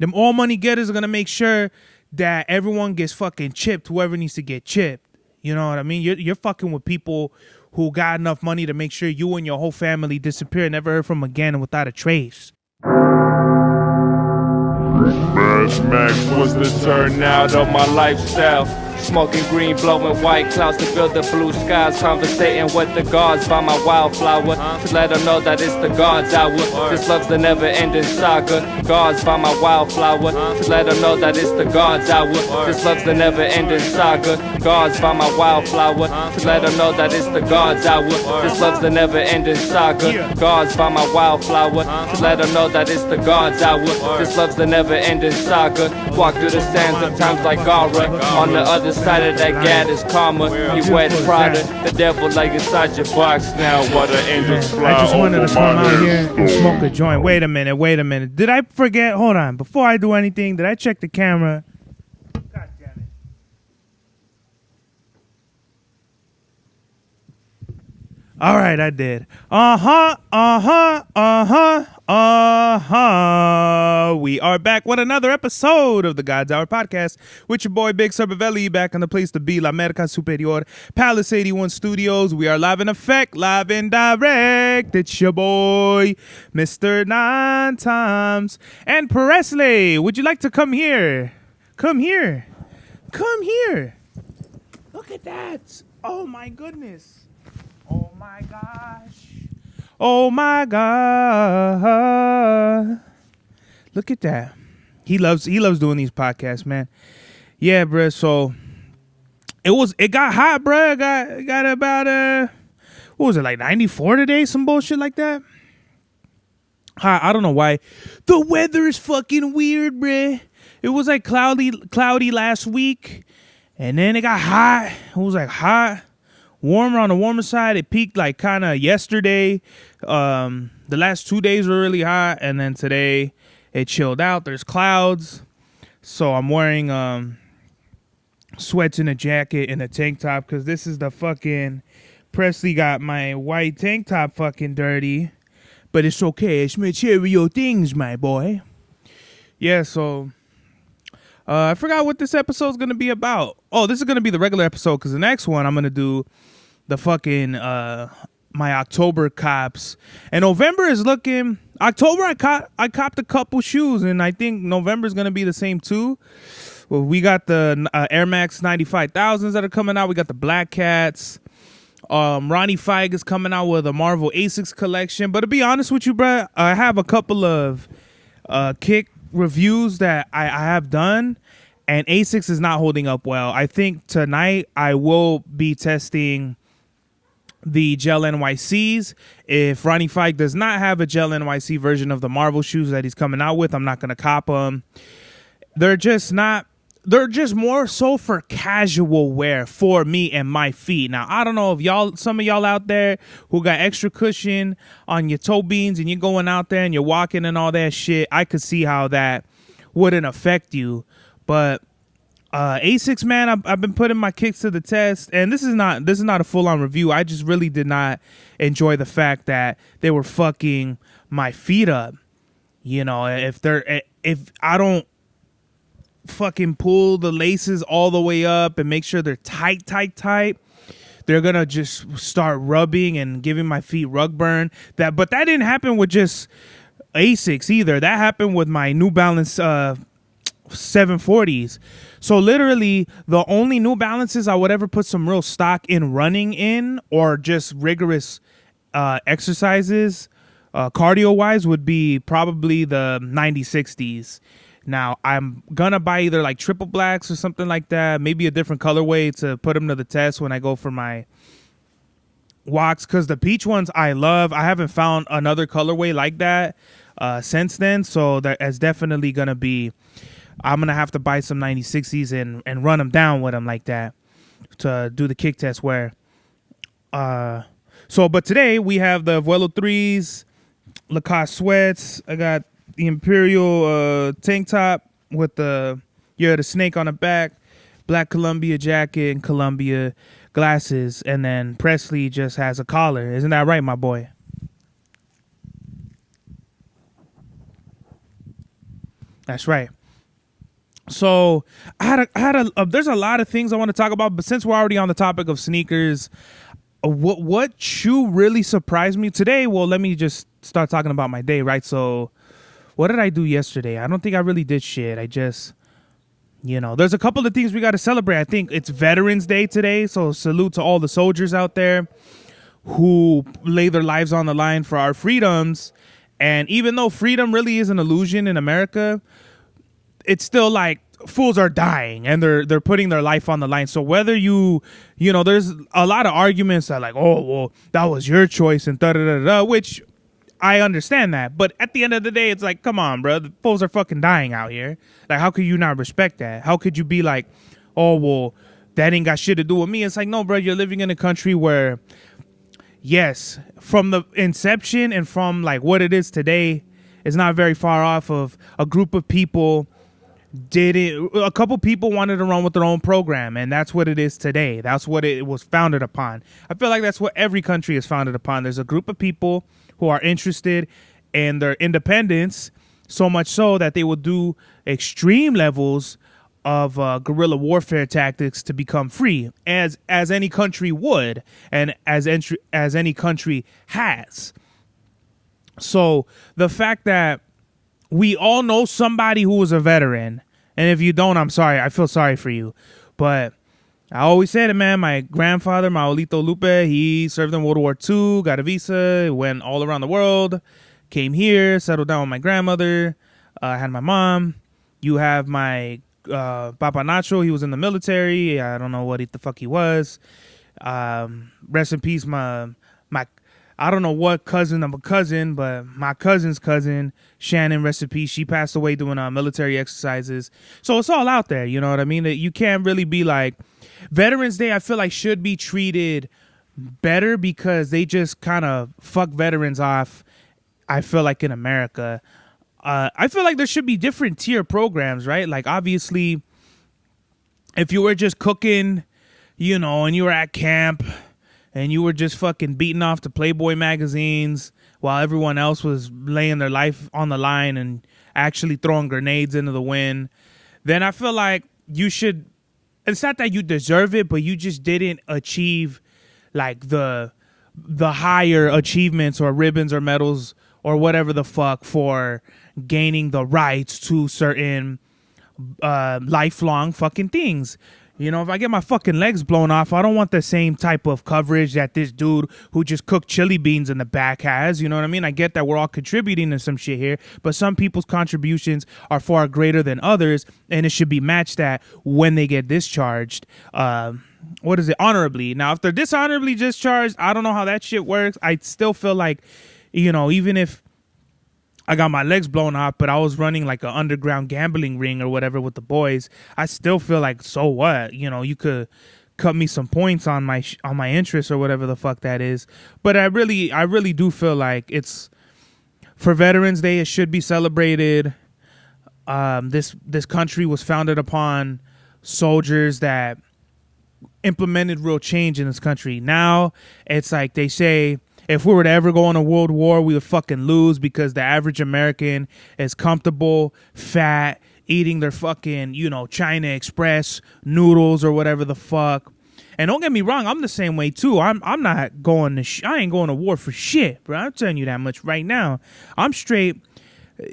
Them all money getters are gonna make sure that everyone gets fucking chipped, whoever needs to get chipped. You know what I mean? You're fucking with people who got enough money to make sure you and your whole family disappear, never heard from again, and without a trace. Mad Max was the turnout of my lifestyle. Smoking green, blowing white clouds to build the blue skies. Conversating with the gods by my wildflower to let them know that it's the God's hour. This love's the never-ending saga. Gods by my wildflower to let them know that it's the God's hour. This love's the never-ending saga. Gods by my wildflower to let them know that it's the God's hour. This love's the never-ending saga. Gods by my wildflower to let them know that it's the God's hour. This love's the never-ending saga. Walk through the sands of times like Gara. On the other side of that gad is karma. You wet Prada, the devil like inside your box now. What an angels fly. I just wanted to over come my out head. here and smoke a joint. Wait a minute. Did I forget? Hold on. Before I do anything, did I check the camera? God damn it. All right, I did. We are back with another episode of the God's Hour podcast with your boy Big Cervelli, back on the place to be, La America Superior, Palace 81 Studios. We are live in effect, live and direct. It's your boy, Mr. Nine Times. And Presley, would you like to come here? Come here. Look at that. Oh my goodness. Oh my gosh. Oh my God. Look at that. He loves doing these podcasts, man. Yeah, bro. So it got hot, bro. It got about what was it, like 94 today? Some bullshit like that. I don't know why. The weather is fucking weird, bro. It was like cloudy last week, and then it got hot. It was like hot. Warmer on the warmer side. It peaked like kind of yesterday. The last 2 days were really hot, and then today it chilled out. There's clouds, so I'm wearing sweats and a jacket and a tank top because this is the fucking Presley got my white tank top fucking dirty, but it's okay. It's material things, my boy. Yeah, so I forgot what this episode's gonna be about. Oh, this is gonna be the regular episode because the next one I'm gonna do the fucking my October cops, and November is looking. October I copped a couple shoes, and I think November is gonna be the same too. Well, we got the Air Max 95,000s that are coming out. We got the Black Cats. Ronnie Feig is coming out with a Marvel Asics collection. But to be honest with you, bro, I have a couple of kick reviews that I have done, and Asics is not holding up well. I think tonight I will be testing the Gel NYCs. If Ronnie Feig does not have a Gel NYC version of the Marvel shoes that he's coming out with, I'm not going to cop them. They're just more so for casual wear for me and my feet. Now, I don't know if some of y'all out there who got extra cushion on your toe beans and you're going out there and you're walking and all that shit, I could see how that wouldn't affect you. But Asics, man, I've been putting my kicks to the test, and this is not a full-on review. I just really did not enjoy the fact that they were fucking my feet up. You know, if I don't fucking pull the laces all the way up and make sure they're tight, they're gonna just start rubbing and giving my feet rug burn. But that didn't happen with just Asics either. That happened with my New Balance 740s. So literally the only New Balances I would ever put some real stock in running in, or just rigorous exercises cardio wise, would be probably the 9060s. Now I'm gonna buy either like triple blacks or something like that, maybe a different colorway to put them to the test when I go for my walks, because the peach ones I love. I haven't found another colorway like that since then, so that is definitely gonna be, I'm going to have to buy some 9060s and run them down with them like that to do the kick test wear. But today we have the Vuelo 3s, Lacoste sweats. I got the Imperial tank top with the snake on the back, black Columbia jacket and Columbia glasses. And then Presley just has a collar. Isn't that right, my boy? That's right. So there's a lot of things I want to talk about, but since we're already on the topic of sneakers, what shoe really surprised me today? Well, let me just start talking about my day, right? So what did I do yesterday? I don't think I really did shit. I just, there's a couple of things we got to celebrate. I think it's Veterans Day today, so salute to all the soldiers out there who lay their lives on the line for our freedoms. And even though freedom really is an illusion in America, it's still like fools are dying and they're putting their life on the line. So whether there's a lot of arguments that like, oh, well, that was your choice and da-da-da-da, which I understand that. But at the end of the day, it's like, come on, bro. The fools are fucking dying out here. Like, how could you not respect that? How could you be like, oh, well, that ain't got shit to do with me? It's like, no, bro, you're living in a country where, yes, from the inception and from like what it is today, it's not very far off of a group of people a couple people wanted to run with their own program, and that's what it is today. That's what it was founded upon. I feel like that's what every country is founded upon. There's a group of people who are interested in their independence, so much so that they will do extreme levels of guerrilla warfare tactics to become free, as any country would, and as any country has. So the fact that we all know somebody who was a veteran, and if you don't, I'm sorry. I feel sorry for you. But I always said it, man. My grandfather, my abuelito Lupe, he served in World War II, got a visa, went all around the world, came here, settled down with my grandmother, had my mom. You have my Papa Nacho. He was in the military. I don't know what the fuck he was. Rest in peace, my I don't know what cousin of a cousin, but my cousin's cousin, Shannon, rest in peace. She passed away doing military exercises. So it's all out there, you know what I mean? You can't really be like, Veterans Day, I feel like should be treated better because they just kind of fuck veterans off, I feel like, in America. I feel like there should be different tier programs, right? Like, obviously, if you were just cooking, and you were at camp, and you were just fucking beating off the Playboy magazines while everyone else was laying their life on the line and actually throwing grenades into the wind, then I feel like you should, it's not that you deserve it, but you just didn't achieve like the higher achievements or ribbons or medals or whatever the fuck for gaining the rights to certain lifelong fucking things. If I get my fucking legs blown off, I don't want the same type of coverage that this dude who just cooked chili beans in the back has. You know what I mean? I get that we're all contributing to some shit here, but some people's contributions are far greater than others, and it should be matched at when they get discharged. Honorably. Now, if they're dishonorably discharged, I don't know how that shit works. I still feel like, even if I got my legs blown off, but I was running like an underground gambling ring or whatever with the boys, I still feel like, so what? You could cut me some points on my interest or whatever the fuck that is. But I really do feel like it's for Veterans Day. It should be celebrated. This country was founded upon soldiers that implemented real change in this country. Now it's like they say, if we were to ever go on a world war, we would fucking lose because the average American is comfortable, fat, eating their fucking, China Express noodles or whatever the fuck. And don't get me wrong, I'm the same way too. I'm not going to I ain't going to war for shit, bro. I'm telling you that much right now. I'm straight.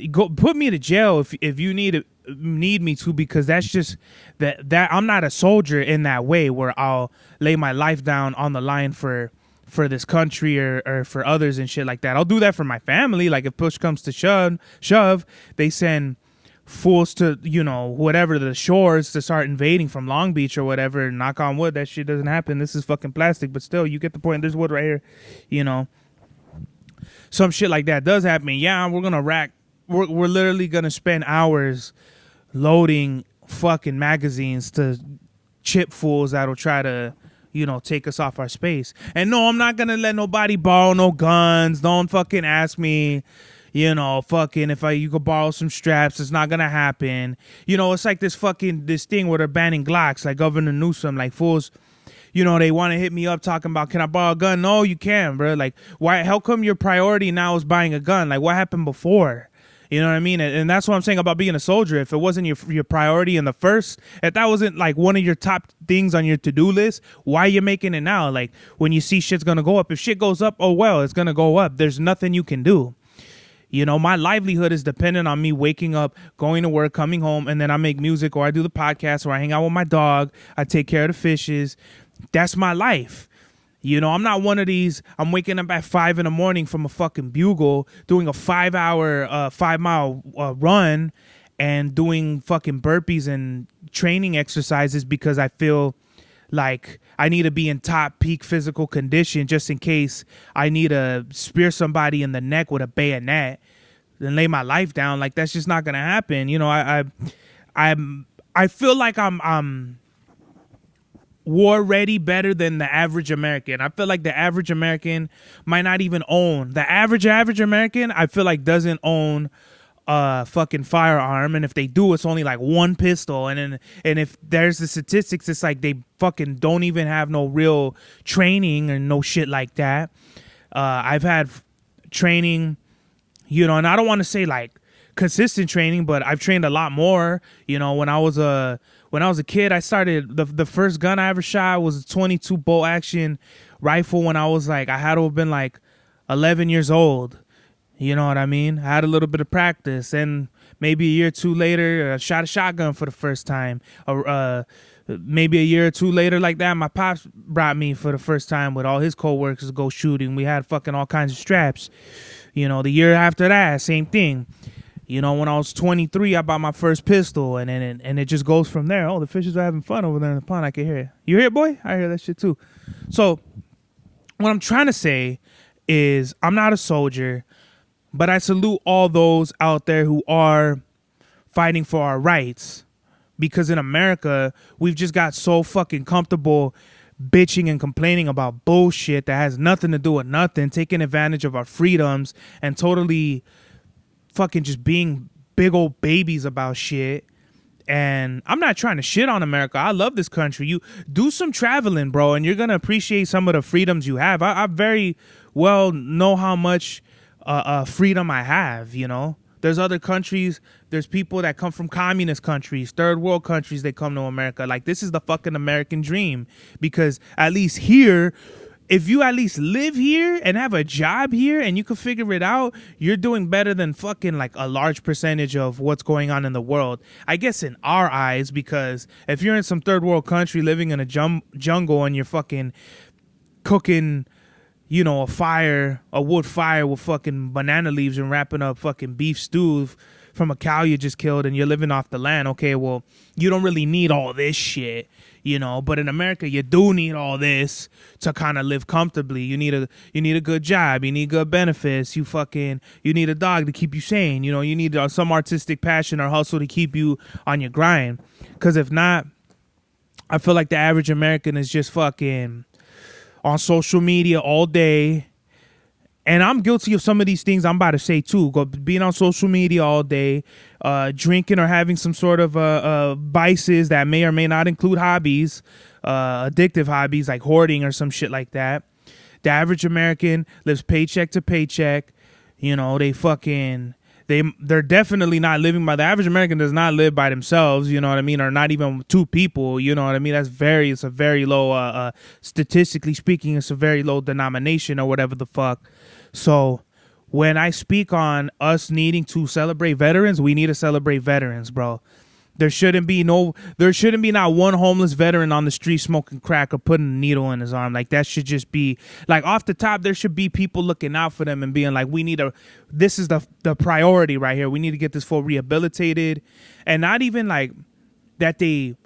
Go put me to jail if you need me to, because that's just that I'm not a soldier in that way where I'll lay my life down on the line for this country or for others and shit like that. I'll do that for my family. Like if push comes to shove, they send fools to, whatever, the shores to start invading from Long Beach or whatever. Knock on wood, that shit doesn't happen. This is fucking plastic, but still, you get the point. There's wood right here, Some shit like that does happen. Yeah, we're going to rack. We're literally going to spend hours loading fucking magazines to chip fools that'll try to, take us off our space. And no, I'm not going to let nobody borrow no guns. Don't fucking ask me, fucking if you could borrow some straps. It's not going to happen. It's like this thing where they're banning Glocks, like Governor Newsom, like fools, they want to hit me up talking about, can I borrow a gun? No, you can't, bro. Like, why? How come your priority now is buying a gun? Like, what happened before? You know what I mean? And that's what I'm saying about being a soldier. If it wasn't your priority in the first, if that wasn't like one of your top things on your to-do list, why are you making it now? Like when you see shit's gonna go up, if shit goes up, oh well, it's gonna go up. There's nothing you can do. You know, my livelihood is dependent on me waking up, going to work, coming home, and then I make music, or I do the podcast, or I hang out with my dog, I take care of the fishes. That's my life. You know, I'm not one of these, I'm waking up at 5 a.m. from a fucking bugle, doing a 5-mile run and doing fucking burpees and training exercises because I feel like I need to be in top peak physical condition just in case I need to spear somebody in the neck with a bayonet and lay my life down. Like, that's just not going to happen. You know, I feel like I'm war ready better than the average American. I feel like the average American might not even own. The average American, I feel like, doesn't own a fucking firearm, and if they do, it's only like one pistol. And if there's the statistics, it's like they fucking don't even have no real training or no shit like that. I've had training, you know, and I don't want to say like consistent training, but I've trained a lot more. You know, when I was a kid, I started the first gun I ever shot was a 22 bolt action rifle when I was like, I had to have been like 11 years old. You know what I mean? I had a little bit of practice, and maybe a year or two later, I shot a shotgun for the first time. Maybe a year or two later like that, my pops brought me for the first time with all his coworkers to go shooting. We had fucking all kinds of straps. You know, the year after that, same thing. You know, when I was 23, I bought my first pistol, and it just goes from there. Oh, the fishes are having fun over there in the pond. I can hear it. You hear it, boy? I hear that shit too. So what I'm trying to say is I'm not a soldier, but I salute all those out there who are fighting for our rights, because in America, we've just got so fucking comfortable bitching and complaining about bullshit that has nothing to do with nothing, taking advantage of our freedoms and totally fucking just being big old babies about shit. And I'm not trying to shit on America. I love this country. You do some traveling, bro, and you're going to appreciate some of the freedoms you have. I very well know how much freedom I have, you know. There's other countries, there's people that come from communist countries, third world countries, they come to America. Like, this is the fucking American dream, because at least here, if you at least live here and have a job here and you can figure it out, you're doing better than fucking like a large percentage of what's going on in the world. I guess in our eyes, because if you're in some third world country living in a jungle and you're fucking cooking, you know, a wood fire with fucking banana leaves and wrapping up fucking beef stew from a cow you just killed, and you're living off the land. Okay, well, you don't really need all this shit, you know, but in America, you do need all this to kind of live comfortably. You need a good job. You need good benefits. You need a dog to keep you sane. You know, you need some artistic passion or hustle to keep you on your grind. Because if not, I feel like the average American is just fucking on social media all day. And I'm guilty of some of these things I'm about to say too. Being on social media all day, drinking or having some sort of vices that may or may not include hobbies, addictive hobbies like hoarding or some shit like that. The average American lives paycheck to paycheck. You know, they're definitely not living by, the average American does not live by themselves, you know what I mean, or not even two people, you know what I mean. It's a very low, statistically speaking, it's a very low denomination or whatever the fuck. So when I speak on us needing to celebrate veterans, we need to celebrate veterans, bro. There shouldn't be not one homeless veteran on the street smoking crack or putting a needle in his arm. Like, that should just be like off the top. There should be people looking out for them and being like, this is the priority right here. We need to get this fool rehabilitated. And not even like that they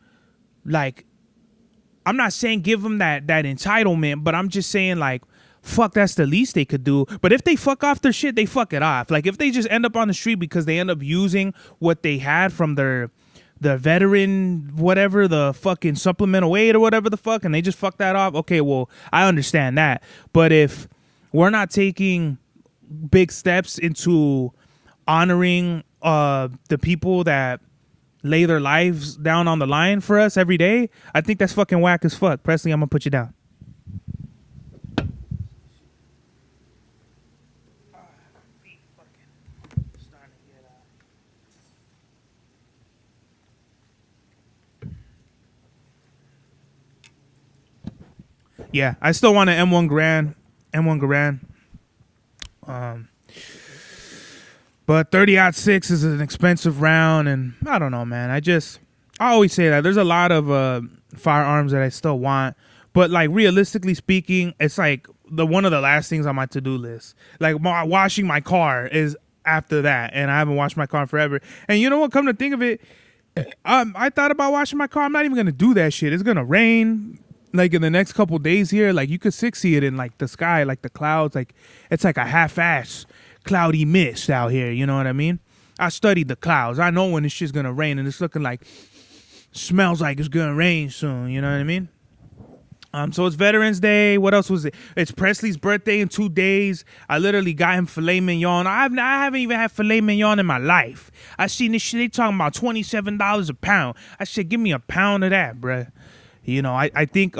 like, I'm not saying give them that entitlement, but I'm just saying like, fuck, that's the least they could do. But if they fuck off their shit, they fuck it off. Like, if they just end up on the street because they end up using what they had from the veteran, whatever, the fucking supplemental aid or whatever the fuck, and they just fuck that off, okay, well, I understand that. But if we're not taking big steps into honoring the people that lay their lives down on the line for us every day, I think that's fucking whack as fuck. Presley, I'm gonna put you down. Yeah, I still want an M1 Garand. But 30-06 is an expensive round, and I don't know, man. I always say that there's a lot of firearms that I still want, but like realistically speaking, it's like one of the last things on my to-do list. Like washing my car is after that, and I haven't washed my car in forever. And you know what? Come to think of it, I thought about washing my car. I'm not even gonna do that shit. It's gonna rain like in the next couple days here. Like you could see it in like the sky, like the clouds. Like it's like a half-ass cloudy mist out here. You know what I mean? I studied the clouds. I know when this shit's gonna rain, and it's looking like smells like it's gonna rain soon. You know what I mean? So it's Veterans Day. What else was it? It's Presley's birthday in 2 days. I literally got him filet mignon. I haven't even had filet mignon in my life. I seen this shit. They talking about $27 a pound. I said, give me a pound of that, bruh. You know, I think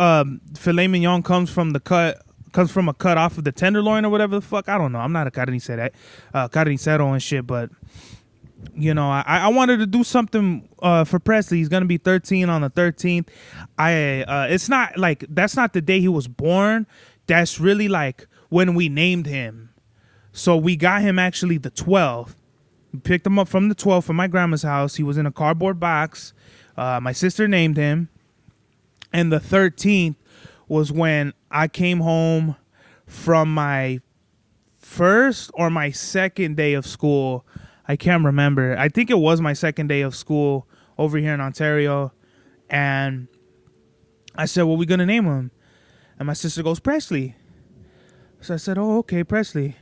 filet mignon comes from a cut off of the tenderloin or whatever the fuck. I don't know. I'm not a carnicero and shit, but you know, I wanted to do something for Presley. He's gonna be 13 on the 13th. It's not like that's not the day he was born. That's really like when we named him. So we got him actually the 12th. We picked him up from the 12th from my grandma's house. He was in a cardboard box. My sister named him, and the 13th was when I came home from my first or my second day of school. I can't remember. I think it was my second day of school over here in Ontario. And I said, what are we going to name him? And my sister goes, Presley. So I said, oh, okay, Presley.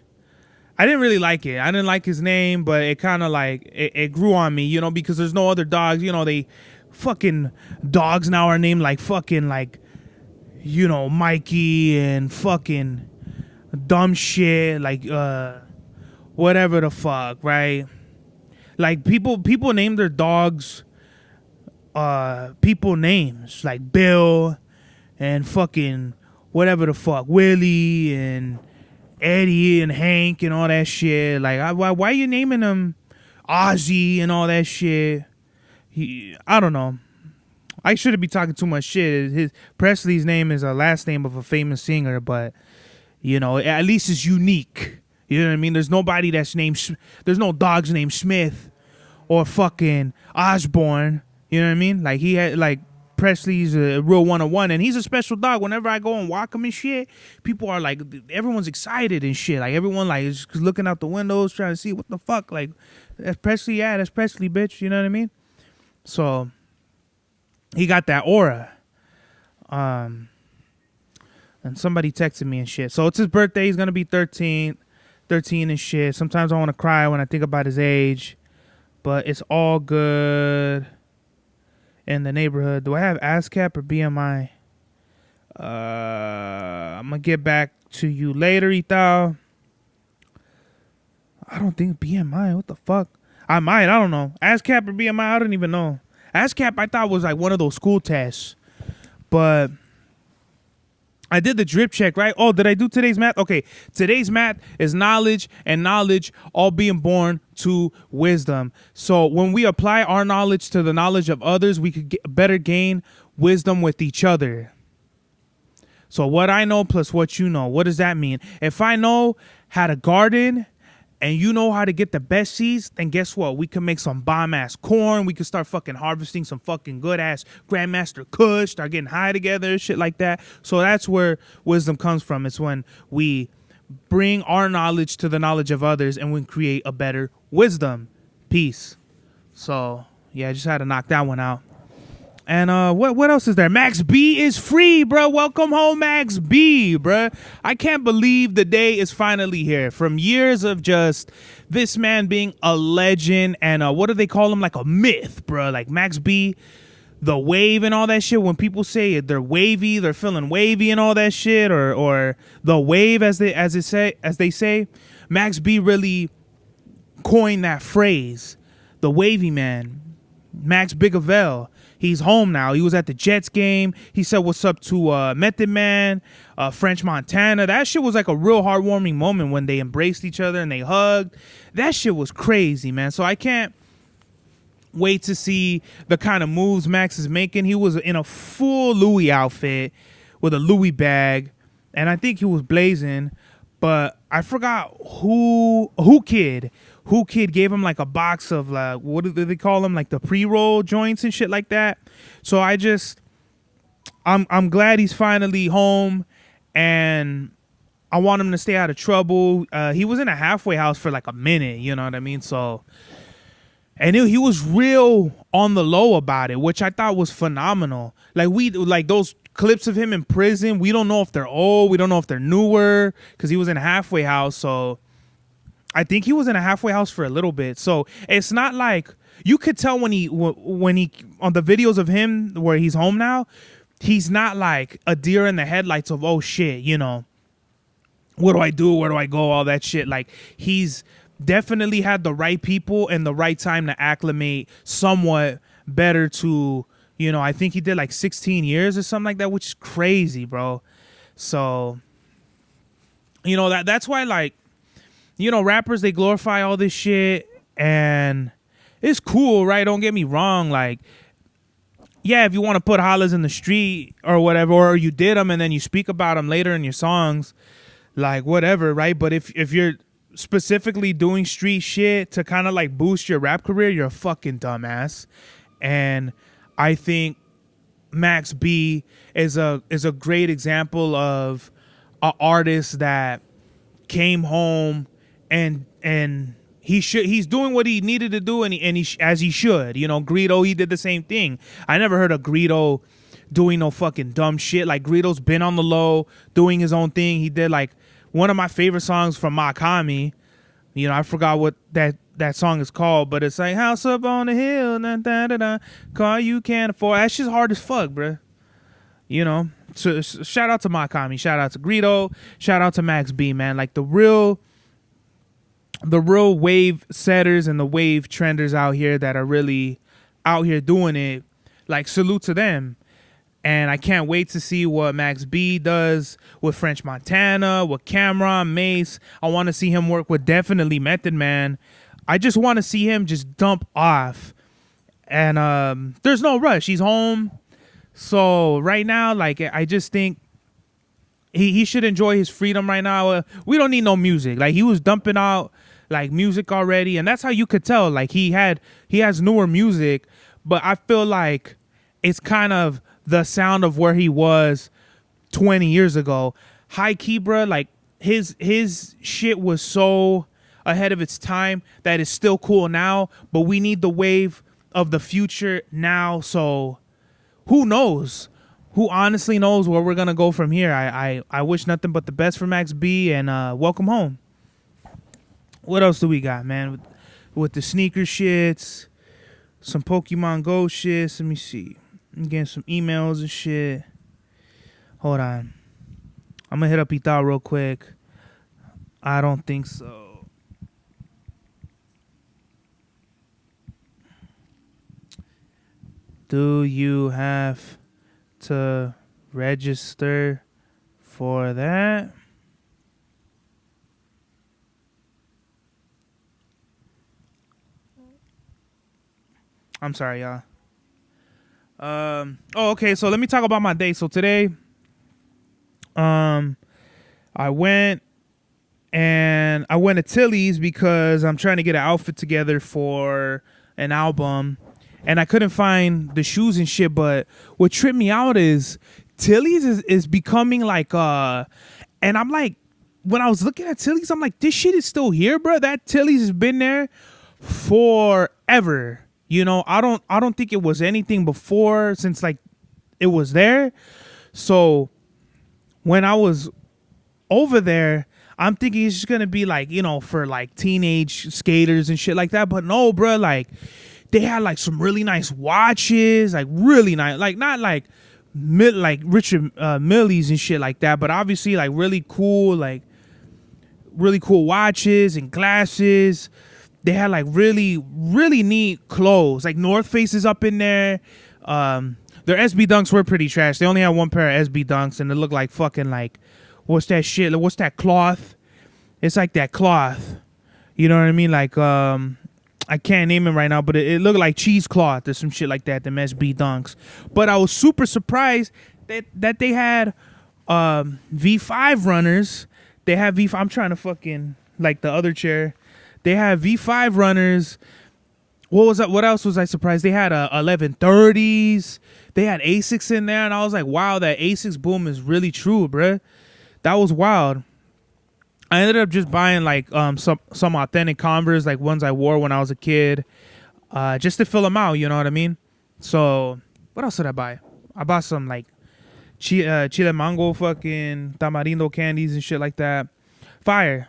I didn't really like it. I didn't like his name, but it kind of like, it grew on me, you know, because there's no other dogs. You know, they fucking dogs now are named like fucking like, you know, Mikey and fucking dumb shit. Like, whatever the fuck, right? Like people name their dogs people names like Bill and fucking whatever the fuck, Willie and Eddie and Hank and all that shit. Like why are you naming them Ozzy and all that shit? I don't know. I shouldn't be talking too much shit. Presley's name is a last name of a famous singer, but you know, at least it's unique. You know what I mean? There's nobody that's named, there's no dogs named Smith or fucking Osborne. You know what I mean? Like he had, like Presley's a real 101, and he's a special dog. Whenever I go and walk him and shit, people are like, everyone's excited and shit. Like everyone like is looking out the windows trying to see what the fuck. Like that's Presley, yeah, that's Presley, bitch. You know what I mean? So he got that aura. And somebody texted me and shit. So it's his birthday. He's gonna be 13 and shit. Sometimes I want to cry when I think about his age, but it's all good in the neighborhood. Do I have ASCAP or BMI? I'm gonna get back to you later, Ethal. I don't think BMI. What the fuck? I might. I don't know. ASCAP or BMI? I don't even know. ASCAP I thought was like one of those school tests, but I did the drip check, right? Oh, did I do today's math? Okay, today's math is knowledge, and knowledge all being born to wisdom. So when we apply our knowledge to the knowledge of others, we could better gain wisdom with each other. So what I know plus what you know, what does that mean? If I know how to garden and you know how to get the best seeds, then guess what? We can make some bomb-ass corn. We can start fucking harvesting some fucking good-ass Grandmaster Kush, start getting high together, shit like that. So that's where wisdom comes from. It's when we bring our knowledge to the knowledge of others and we create a better wisdom. Peace. So, yeah, I just had to knock that one out. And what else is there? Max B is free, bro. Welcome home, Max B, bro. I can't believe the day is finally here. From years of just this man being a legend and what do they call him? Like a myth, bro. Like Max B, the wave and all that shit. When people say they're wavy, they're feeling wavy and all that shit, or the wave as they say, Max B really coined that phrase, the wavy man. Max Bigavell. He's home now. He was at the Jets game. He said what's up to Method Man, French Montana. That shit was like a real heartwarming moment when they embraced each other and they hugged. That shit was crazy, man. So I can't wait to see the kind of moves Max is making. He was in a full Louis outfit with a Louis bag, and I think he was blazing, but I forgot who kid gave him like a box of what do they call them, like the pre-roll joints and shit like that. So I'm glad he's finally home, and I want him to stay out of trouble. He was in a halfway house for like a minute, you know what I mean? So, and he was real on the low about it, which I thought was phenomenal. Like those clips of him in prison, we don't know if they're old, we don't know if they're newer, because he was in a halfway house. So I think he was in a halfway house for a little bit. So it's not like, you could tell when he on the videos of him where he's home now, he's not like a deer in the headlights of, oh shit, you know, what do I do? Where do I go? All that shit. Like, he's definitely had the right people and the right time to acclimate somewhat better to, you know, I think he did like 16 years or something like that, which is crazy, bro. So, you know, that's why, like, you know, rappers, they glorify all this shit, and it's cool, right? Don't get me wrong. Like, yeah, if you want to put hollers in the street or whatever, or you did them and then you speak about them later in your songs, like, whatever, right? But if you're specifically doing street shit to kind of like boost your rap career, you're a fucking dumbass. And I think Max B is a great example of an artist that came home and he's doing what he needed to do, and he as he should. You know, Greedo, he did the same thing. I never heard of Greedo doing no fucking dumb shit. Like, Greedo's been on the low, doing his own thing. He did like one of my favorite songs from Makami. You know, I forgot what that song is called, but it's like, house up on the hill, da, da, da, da, car you can't afford. That shit's hard as fuck, bruh. You know, so shout out to Makami, shout out to Greedo, shout out to Max B, man. Like, the real wave setters and the wave trenders out here that are really out here doing it, like, salute to them. And I can't wait to see what Max B does with French Montana, with Cameron, Mace. I want to see him work with definitely Method Man. I just want to see him just dump off. And there's no rush. He's home. So right now, like, I just think he should enjoy his freedom right now. We don't need no music. Like, he was dumping out like music already, and that's how you could tell. Like, he has newer music, but I feel like it's kind of the sound of where he was 20 years ago. High key, bruh, like, his shit was so ahead of its time that it's still cool now, but we need the wave of the future now. So who knows? Who honestly knows where we're gonna go from here? I wish nothing but the best for Max B, and welcome home. What else do we got, man? With the sneaker shits, some Pokemon Go shits. Let me see. I'm getting some emails and shit. Hold on. I'm gonna hit up Ita real quick. I don't think so. Do you have to register for that? I'm sorry, y'all. Okay, so let me talk about my day. So today, I went to Tilly's because I'm trying to get an outfit together for an album, and I couldn't find the shoes and shit. But what tripped me out is Tilly's is becoming like and I'm like, when I was looking at Tilly's, I'm like, this shit is still here, bro. That Tilly's has been there forever. You know, I don't think it was anything before, since like it was there. So when I was over there, I'm thinking it's just gonna be like, you know, for like teenage skaters and shit like that. But no, bro, like, they had like some really nice watches, like really nice, like not like Richard Millie's and shit like that, but obviously like really cool watches and glasses. They had like really, really neat clothes. Like North Face is up in there. Their SB Dunks were pretty trash. They only had one pair of SB Dunks, and it looked like fucking like, what's that shit? What's that cloth? It's like that cloth. You know what I mean? Like, I can't name it right now, but it looked like cheesecloth or some shit like that, them SB Dunks. But I was super surprised that they had V5 runners. They have V5. I'm trying to fucking like the other chair. They have V5 runners. What was that? What else was I surprised? They had 1130s. They had Asics in there, and I was like, wow, that Asics boom is really true, bruh. That was wild. I ended up just buying like some authentic Converse, like ones I wore when I was a kid, just to fill them out. You know what I mean? So what else did I buy? I bought some like chile mango fucking tamarindo candies and shit like that. Fire.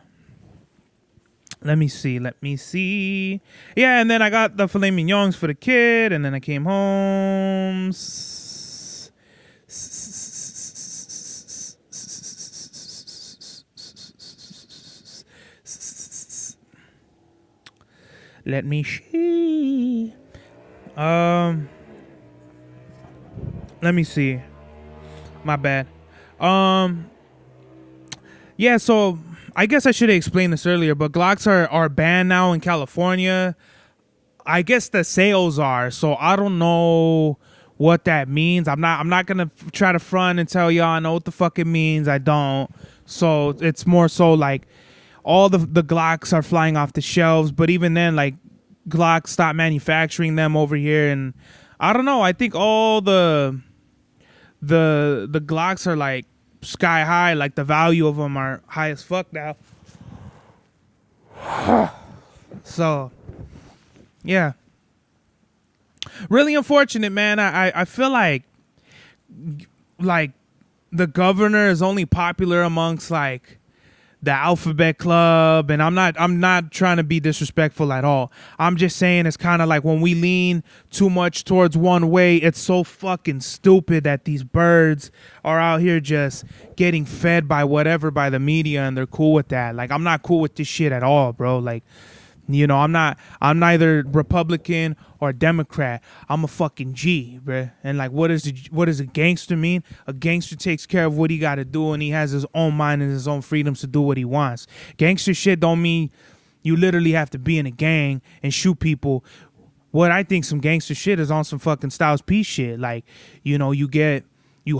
Let me see. Yeah, and then I got the filet mignons for the kid, and then I came home. Let me see. Let me see. My bad. Yeah, so I guess I should have explained this earlier, but Glocks are banned now in California. I guess the sales are, so I don't know what that means. I'm not gonna try to front and tell y'all I know what the fuck it means. I don't. So it's more so like all the Glocks are flying off the shelves, but even then, like Glock stopped manufacturing them over here, and I don't know. I think all the Glocks are like sky high, like the value of them are high as fuck now. So yeah, really unfortunate, man. I feel like the governor is only popular amongst like the Alphabet Club, and I'm not trying to be disrespectful at all. I'm just saying it's kind of like when we lean too much towards one way, it's so fucking stupid that these birds are out here just getting fed by whatever by the media, and they're cool with that. Like, I'm not cool with this shit at all, bro. Like, you know, I'm neither Republican or Democrat. I'm a fucking G, bruh. And like, what does a gangster mean? A gangster takes care of what he got to do, and he has his own mind and his own freedoms to do what he wants. Gangster shit don't mean you literally have to be in a gang and shoot people. What I think some gangster shit is on some fucking Styles P shit. Like, you know, you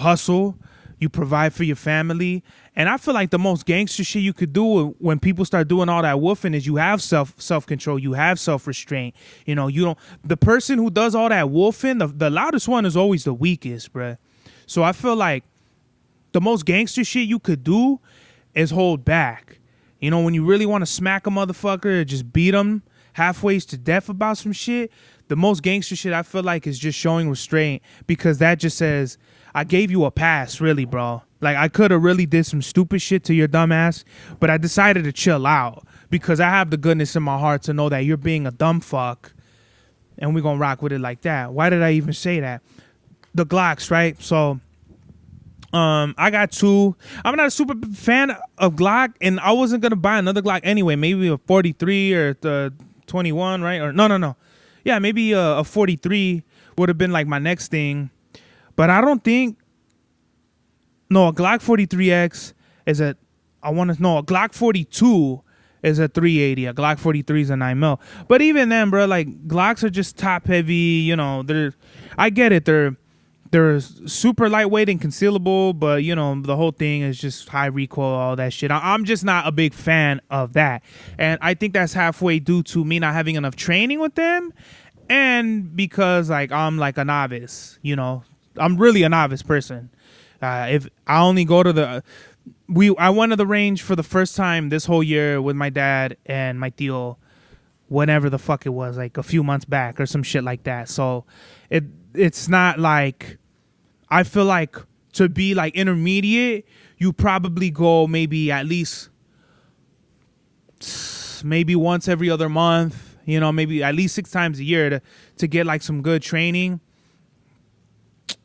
hustle, you provide for your family. And I feel like the most gangster shit you could do when people start doing all that woofing is you have self-control, you have self-restraint. You know, you don't. The person who does all that woofing, the loudest one is always the weakest, bruh. So I feel like the most gangster shit you could do is hold back. You know, when you really want to smack a motherfucker or just beat him halfway to death about some shit, the most gangster shit I feel like is just showing restraint, because that just says, I gave you a pass, really, bro. Like, I could have really did some stupid shit to your dumb ass, but I decided to chill out because I have the goodness in my heart to know that you're being a dumb fuck, and we're going to rock with it like that. Why did I even say that? The Glocks, right? So, I got two. I'm not a super fan of Glock, and I wasn't going to buy another Glock anyway. Maybe a 43 or the 21, right? Or no. Yeah, maybe a 43 would have been like my next thing. But I don't think, no, a Glock 43X is a Glock 42 is a 380. A Glock 43 is a 9mm. But even then, bro, like, Glocks are just top heavy, you know, I get it, they're super lightweight and concealable, but, you know, the whole thing is just high recoil, all that shit. I'm just not a big fan of that. And I think that's halfway due to me not having enough training with them, and because, like, I'm like a novice, you know. I'm really a novice person. If I only go to I went to the range for the first time this whole year with my dad and my tío, whenever the fuck it was, like a few months back or some shit like that. So it's not like, I feel like to be like intermediate, you probably go maybe at least maybe once every other month, you know, maybe at least 6 times a year to get like some good training.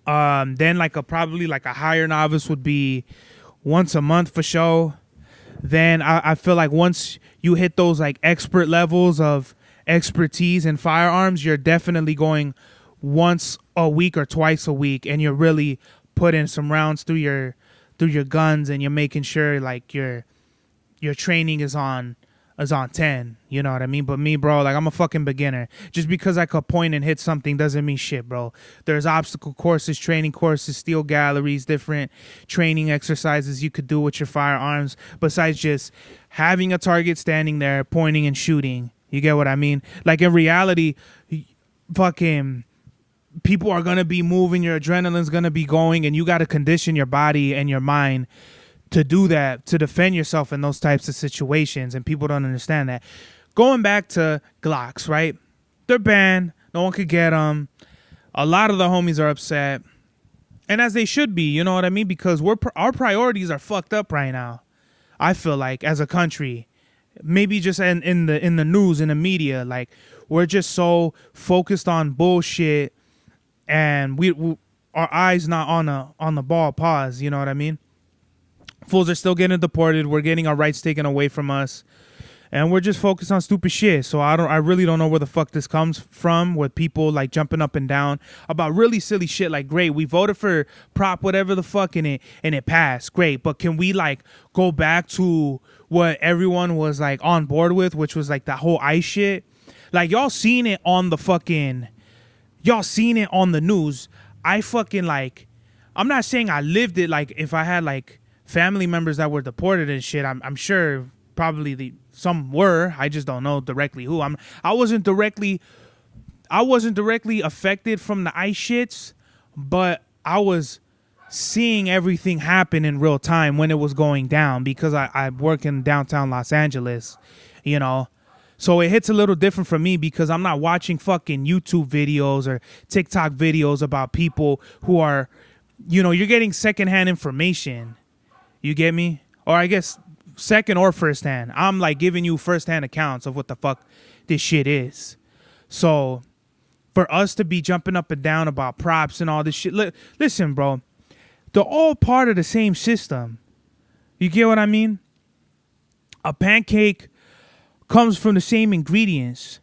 Then like probably like a higher novice would be once a month for show. Then I feel like once you hit those like expert levels of expertise in firearms, you're definitely going once a week or twice a week, and you're really putting some rounds through your guns, and you're making sure like your training is on is on 10. You know what I mean? But me, bro, like, I'm a fucking beginner. Just because I could point and hit something doesn't mean shit, bro. There's obstacle courses, training courses, steel galleries, different training exercises you could do with your firearms besides just having a target standing there, pointing and shooting. You get what I mean? Like, in reality, fucking people are going to be moving, your adrenaline's going to be going, and you got to condition your body and your mind to do that, to defend yourself in those types of situations, and people don't understand that. Going back to Glocks, right? They're banned. No one could get them. A lot of the homies are upset, and as they should be, you know what I mean? Because our priorities are fucked up right now, I feel like, as a country. Maybe just in the news, in the media, like, we're just so focused on bullshit, and we our eyes not on the ball. Pause. You know what I mean? Fools are still getting deported. We're getting our rights taken away from us, and we're just focused on stupid shit. So I really don't know where the fuck this comes from, with people like jumping up and down about really silly shit. Like, great, we voted for Prop whatever the fuck and it passed. Great, but can we like go back to what everyone was like on board with, which was like that whole ICE shit? Like, y'all seen it on the news. I fucking, like, I'm not saying I lived it. Like, if I had like family members that were deported and shit, I'm sure probably some were. I just don't know directly who. I wasn't directly affected from the ICE shits, but I was seeing everything happen in real time when it was going down, because I work in downtown Los Angeles, you know. So it hits a little different for me because I'm not watching fucking YouTube videos or TikTok videos about people who are, you know, you're getting secondhand information. You get me? Or I guess second or firsthand. I'm like giving you firsthand accounts of what the fuck this shit is. So for us to be jumping up and down about props and all this shit, listen, bro, they're all part of the same system. You get what I mean? A pancake comes from the same ingredients.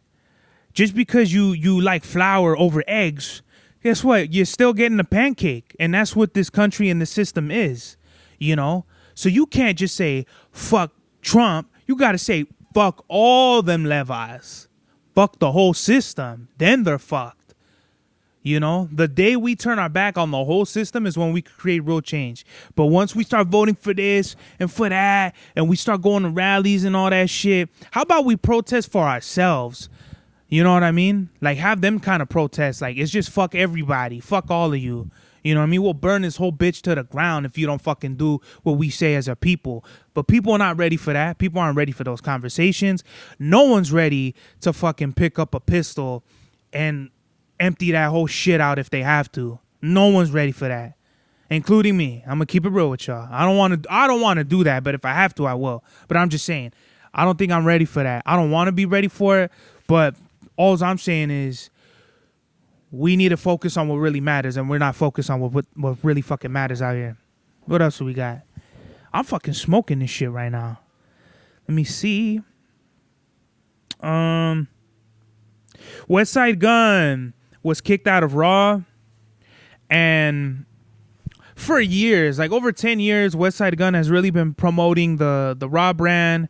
Just because you like flour over eggs, guess what? You're still getting a pancake. And that's what this country and the system is, you know? So you can't just say, fuck Trump. You got to say, fuck all them levies. Fuck the whole system. Then they're fucked. You know, the day we turn our back on the whole system is when we create real change. But once we start voting for this and for that, and we start going to rallies and all that shit, how about we protest for ourselves? You know what I mean? Like, have them kind of protests. Like, it's just fuck everybody. Fuck all of you. You know what I mean? We'll burn this whole bitch to the ground if you don't fucking do what we say as a people. But people are not ready for that. People aren't ready for those conversations. No one's ready to fucking pick up a pistol and empty that whole shit out if they have to. No one's ready for that, including me. I'm gonna keep it real with y'all. I don't want to do that, but if I have to, I will. But I'm just saying, I don't think I'm ready for that. I don't want to be ready for it, but all I'm saying is we need to focus on what really matters, and we're not focused on what really fucking matters out here. What else do we got? I'm fucking smoking this shit right now. Let me see. Westsidegunn was kicked out of Raw, and for years, like over 10 years, Westsidegunn has really been promoting the Raw brand,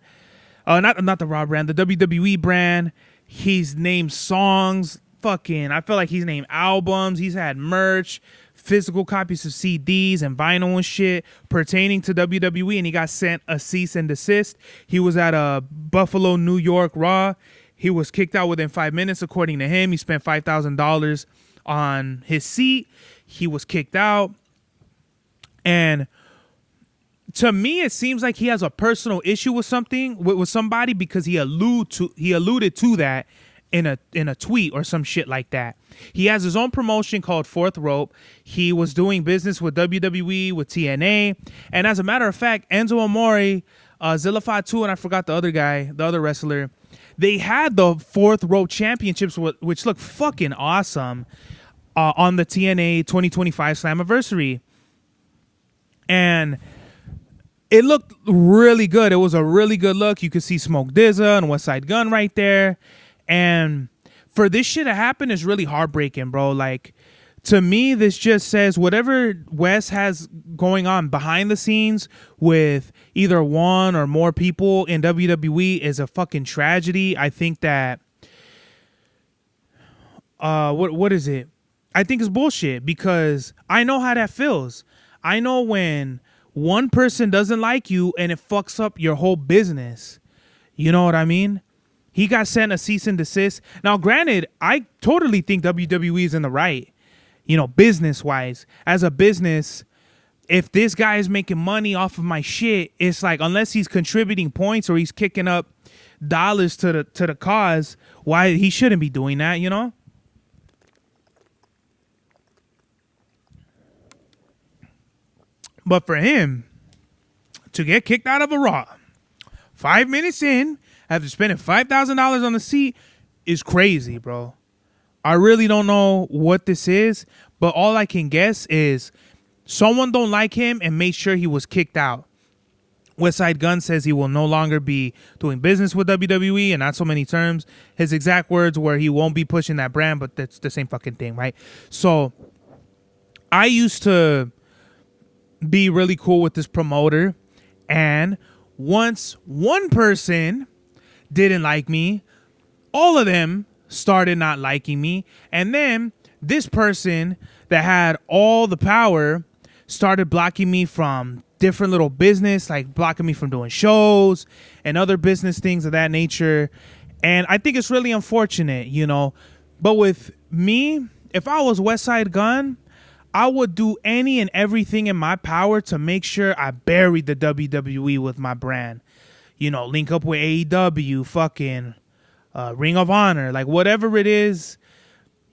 not the Raw brand, the WWE brand. He's named songs, I feel like he's named albums. He's had merch, physical copies of CDs and vinyl and shit pertaining to WWE, and he got sent a cease and desist. He was at a Buffalo, New York Raw. He was kicked out within 5 minutes, according to him. He spent $5,000 on his seat. He was kicked out. And to me, it seems like he has a personal issue with somebody, because he alluded to that in a tweet or some shit like that. He has his own promotion called Fourth Rope. He was doing business with WWE, with TNA. And as a matter of fact, Enzo Amore, Zillify 2, and I forgot the other guy, the other wrestler, they had the Fourth Rope Championships, which looked fucking awesome, on the TNA 2025 Slammiversary. And it looked really good. It was a really good look. You could see Smoke Dizza and Westsidegunn right there. And for this shit to happen is really heartbreaking, bro. Like, to me, this just says whatever Wes has going on behind the scenes with either one or more people in WWE is a fucking tragedy. I think that what is it? I think it's bullshit because I know how that feels. I know when one person doesn't like you and it fucks up your whole business. You know what I mean? He got sent a cease and desist. Now, granted, I totally think WWE is in the right, you know, business-wise. As a business, if this guy is making money off of my shit, it's like, unless he's contributing points or he's kicking up dollars to the cause, why he shouldn't be doing that, you know? But for him to get kicked out of a Raw 5 minutes in after spending $5,000 on the seat is crazy, bro. I really don't know what this is, but all I can guess is someone don't like him and made sure he was kicked out. Westsidegunn says he will no longer be doing business with WWE, and not so many terms. His exact words were he won't be pushing that brand, but that's the same fucking thing, right? So I used to be really cool with this promoter, and once one person didn't like me, all of them started not liking me, and then this person that had all the power started blocking me from different little business, like blocking me from doing shows and other business things of that nature. And I think it's really unfortunate, you know. But with me, if I was Westsidegunn, I would do any and everything in my power to make sure I buried the WWE with my brand. You know, link up with AEW, fucking Ring of Honor, like whatever it is,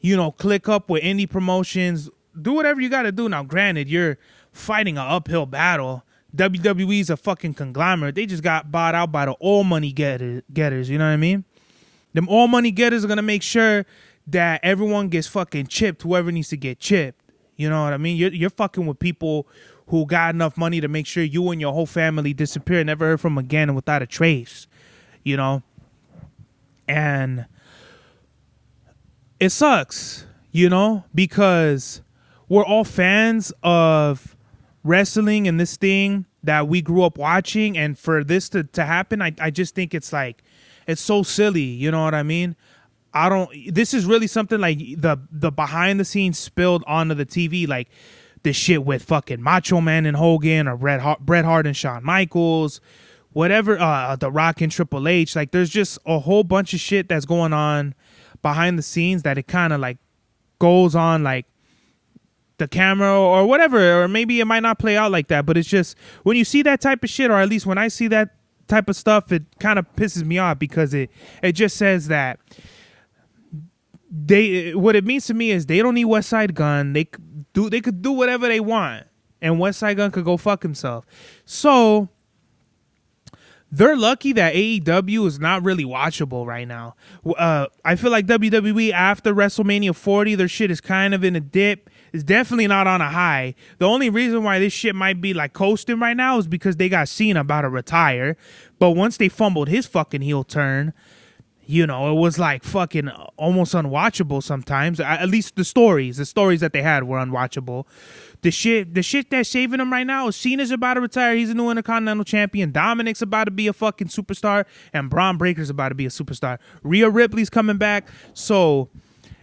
you know, click up with indie promotions, do whatever you got to do. Now, granted, you're fighting an uphill battle. WWE's a fucking conglomerate. They just got bought out by the all money getters, you know what I mean? Them all money getters are going to make sure that everyone gets fucking chipped, whoever needs to get chipped. You know what I mean? You're fucking with people who got enough money to make sure you and your whole family disappear, never heard from again, and without a trace, you know? And it sucks, you know, because we're all fans of wrestling and this thing that we grew up watching. And for this to happen, I just think it's like, it's so silly. You know what I mean? This is really something like the behind the scenes spilled onto the TV, like the shit with fucking Macho Man and Hogan, or Bret Hart and Shawn Michaels, whatever, The Rock and Triple H. Like, there's just a whole bunch of shit that's going on behind the scenes that it kind of like goes on like the camera or whatever, or maybe it might not play out like that, but it's just when you see that type of shit, or at least when I see that type of stuff, it kind of pisses me off because it just says that what it means to me is they don't need Westsidegunn. They could do whatever they want, and Westsidegunn could go fuck himself. So they're lucky that AEW is not really watchable right now. I feel like WWE after WrestleMania 40, their shit is kind of in a dip. It's definitely not on a high. The only reason why this shit might be like coasting right now is because they got Cena about to retire. But once they fumbled his fucking heel turn, you know, it was like fucking almost unwatchable sometimes. At least the stories that they had were unwatchable. The shit that's saving them right now is Cena's about to retire. He's a new Intercontinental Champion. Dominic's about to be a fucking superstar. And Braun Breaker's about to be a superstar. Rhea Ripley's coming back. So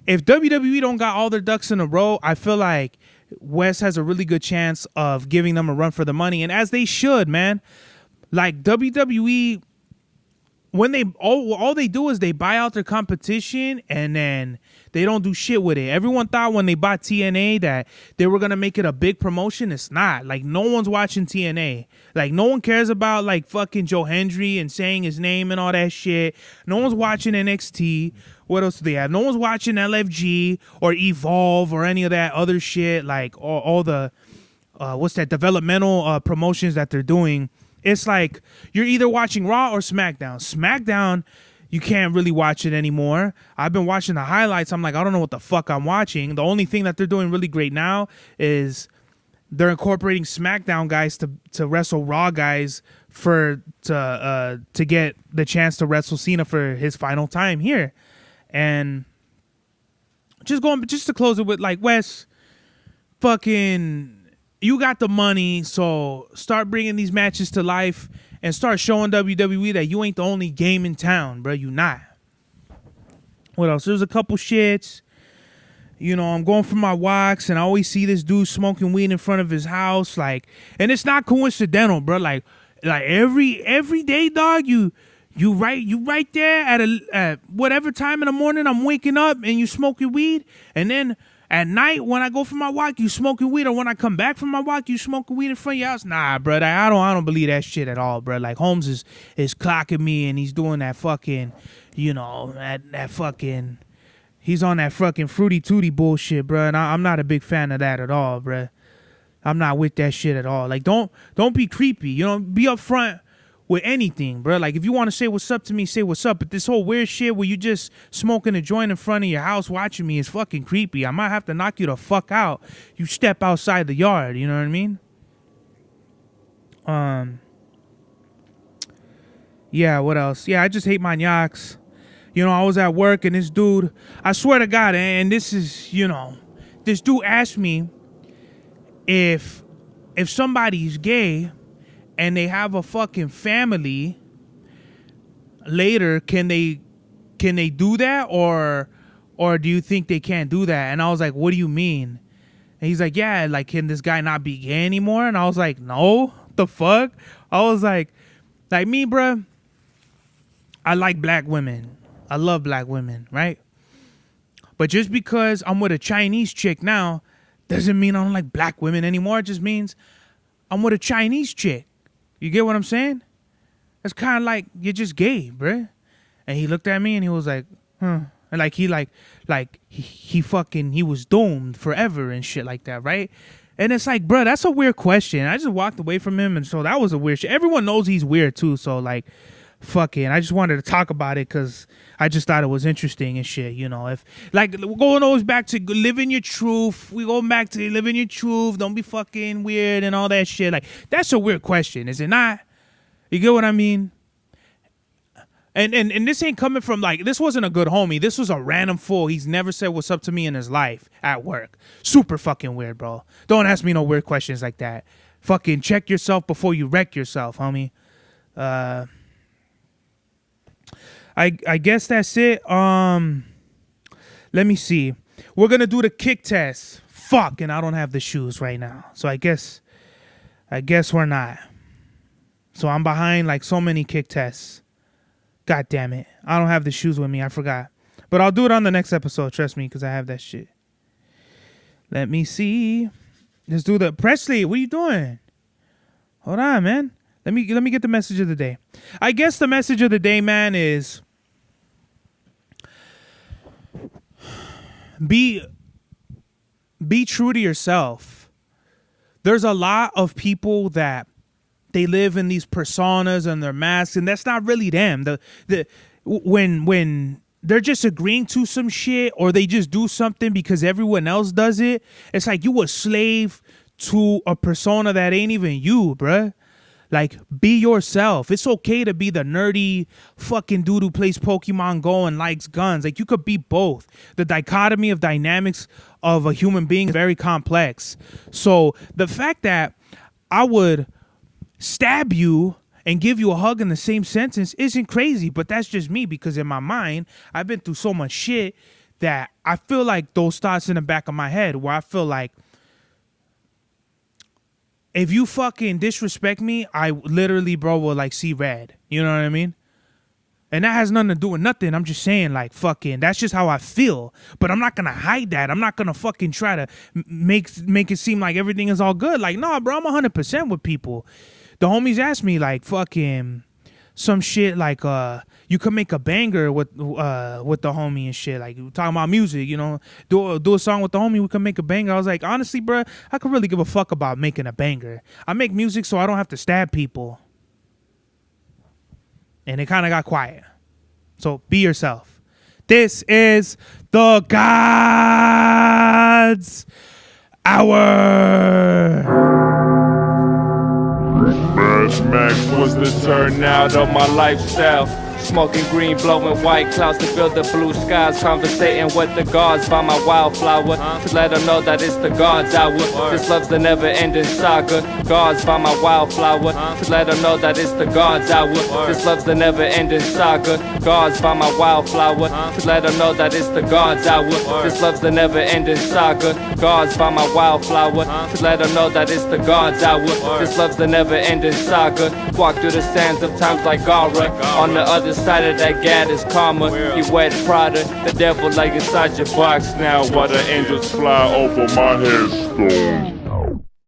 if WWE don't got all their ducks in a row, I feel like Wes has a really good chance of giving them a run for the money. And as they should, man. Like WWE, when they all they do is they buy out their competition and then they don't do shit with it. Everyone thought when they bought TNA that they were gonna make it a big promotion. It's not. Like, no one's watching TNA. Like, no one cares about like fucking Joe Hendry and saying his name and all that shit. No one's watching NXT. What else do they have? No one's watching LFG or Evolve or any of that other shit. Like all the what's that developmental promotions that they're doing. It's like you're either watching Raw or SmackDown. SmackDown, you can't really watch it anymore. I've been watching the highlights. I'm like, I don't know what the fuck I'm watching. The only thing that they're doing really great now is they're incorporating SmackDown guys to wrestle Raw guys to get the chance to wrestle Cena for his final time here. And just to close it with, like, Wes, fucking, you got the money, so start bringing these matches to life and start showing WWE that you ain't the only game in town, bro. You not. What else? There's a couple shits. You know, I'm going for my walks, and I always see this dude smoking weed in front of his house, like, and it's not coincidental, bro. Like every day, dog. You right there at whatever time in the morning I'm waking up, and you smoking weed, and then at night when I go for my walk, you smoking weed, or when I come back from my walk, you smoking weed in front of your house. Nah, bro. I don't believe that shit at all, bro. Like Holmes is clocking me, and he's doing that fucking, you know, that fucking. He's on that fucking fruity tooty bullshit, bro. And I'm not a big fan of that at all, bro. I'm not with that shit at all. Like, don't be creepy. You know, be upfront with anything, bro. Like, if you want to say what's up to me, say what's up. But this whole weird shit where you just smoking a joint in front of your house watching me is fucking creepy. I might have to knock you the fuck out. You step outside the yard. You know what I mean? Yeah, what else? Yeah, I just hate maniacs. You know, I was at work and this dude, I swear to God, and this is, you know, this dude asked me if somebody's gay and they have a fucking family later, can they do that or do you think they can't do that? And I was like, what do you mean? And he's like, yeah, like, can this guy not be gay anymore? And I was like, no, what the fuck? I was like me, bruh, I like black women. I love black women, right? But just because I'm with a Chinese chick now doesn't mean I don't like black women anymore. It just means I'm with a Chinese chick. You get what I'm saying? It's kind of like you're just gay, bruh. And he looked at me and he was like, huh. And like he was doomed forever and shit like that, right? And it's like, bruh, that's a weird question. I just walked away from him, and so that was a weird shit. Everyone knows he's weird too, so like, fucking, I just wanted to talk about it because I just thought it was interesting and shit, you know. If, like, we're going always back to living your truth. We go back to living your truth. Don't be fucking weird and all that shit. Like, that's a weird question, is it not? You get what I mean? And this ain't coming from, like, this wasn't a good homie. This was a random fool. He's never said what's up to me in his life at work. Super fucking weird, bro. Don't ask me no weird questions like that. Fucking check yourself before you wreck yourself, homie. I guess that's it. Let me see. We're gonna do the kick test. Fuck, and I don't have the shoes right now. So I guess we're not. So I'm behind like so many kick tests. God damn it. I don't have the shoes with me. I forgot. But I'll do it on the next episode, trust me, because I have that shit. Let me see. Let's do the Presley, what are you doing? Hold on, man. Let me get the message of the day. I guess the message of the day, man, is be true to yourself. There's a lot of people that they live in these personas and their masks, and that's not really them. When they're just agreeing to some shit, or they just do something because everyone else does it, it's like you a slave to a persona that ain't even you, bruh. Like, be yourself. It's okay to be the nerdy fucking dude who plays Pokemon Go and likes guns. Like, you could be both. The dichotomy of dynamics of a human being is very complex. So the fact that I would stab you and give you a hug in the same sentence isn't crazy, but that's just me, because in my mind, I've been through so much shit that I feel like those thoughts in the back of my head, where I feel like, if you fucking disrespect me, I literally, bro, will like see red. You know what I mean? And that has nothing to do with nothing. I'm just saying, like, fucking, that's just how I feel. But I'm not going to hide that. I'm not going to fucking try to make it seem like everything is all good. Like, no, bro, I'm 100% with people. The homies asked me, like, fucking some shit like, you could make a banger with the homie and shit. Like, talking about music, you know, do a song with the homie, we could make a banger. I was like, honestly, bro, I could really give a fuck about making a banger. I make music so I don't have to stab people. And it kind of got quiet. So be yourself. This is the God's Hour. Max was the turnout of my lifestyle. Smoking green, blowing white clouds to build the blue skies. Conversating with the gods by my wildflower to let them know that it's the God's hour. This love's the never-ending saga. Gods by my wildflower to let them know that it's the God's hour. This love's the never-ending saga. Gods by my wildflower to let them know that it's the God's hour. This love's the never-ending saga. Gods by my wildflower to let them know that it's the God's hour. This love's the never-ending saga. Walk through the sands of times like Gara. On the other side of that gad is karma. He wed Prada, the devil like inside your box now. Why the angels fly over my headstone?